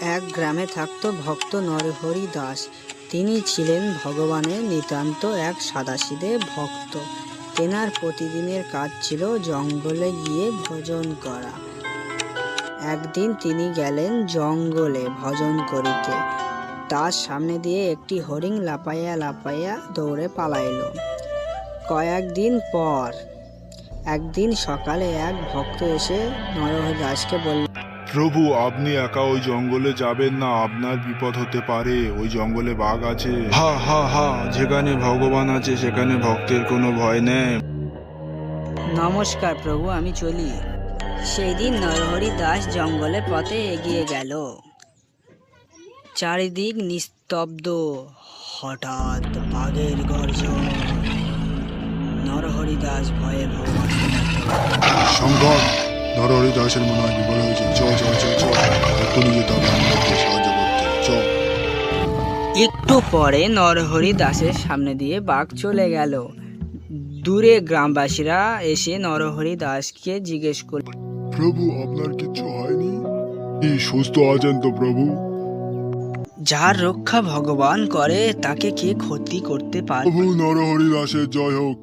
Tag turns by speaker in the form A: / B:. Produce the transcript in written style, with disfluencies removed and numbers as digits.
A: এক গ্রামে থাকতো ভক্ত নরহরি দাস। তিনি ছিলেন ভগবানের নিতান্ত এক সাদাসিধে ভক্ত। তেনার প্রতিদিনের কাজ ছিল জঙ্গলে গিয়ে ভজন করা। একদিন তিনি গেলেন জঙ্গলে ভজন করিতে। তার সামনে দিয়ে একটি হরিণ লাফাইয়া লাফাইয়া দৌড়ে পালাইল। কয়েকদিন পর একদিন সকালে এক ভক্ত এসে নরহরি দাসকে বলল,
B: প্রভু, আপনি একা ওই জঙ্গলে যাবেন না, আপনার বিপদ হতে পারে। ওই জঙ্গলে বাঘ আছে। হা হা হা, যেখানে ভগবান আছে সেখানে ভক্তের কোনো ভয় নেই।
A: নমস্কার প্রভু, আমি চলি। সেই দিন নরহরি দাস জঙ্গলের পথে এগিয়ে গেল। চারিদিক নিস্তব্ধ। হঠাৎ বাঘের গর্জন। নরহরি দাস ভয়ে ভগবান
B: শঙ্কর, নরহরি দাসের মনে হয় বিপদ হয়েছে। চ চ চ চ, এক্ষুনি যেতে হবে আমাদেরকে সাহায্য করতে। চ।
A: একটু পরে নরহরি দাসের সামনে দিয়ে বাঘ চলে গেল। দূরে গ্রামবাসীরা এসে নরহরি দাসকে জিজ্ঞেস করল,
B: প্রভু, আপনার কিচ্ছু হয়নি? সুস্থ আছেন তো প্রভু?
A: যার রক্ষা ভগবান করে তাকে কে ক্ষতি করতে পারে?
B: প্রভু নরহরি দাসের জয় হোক।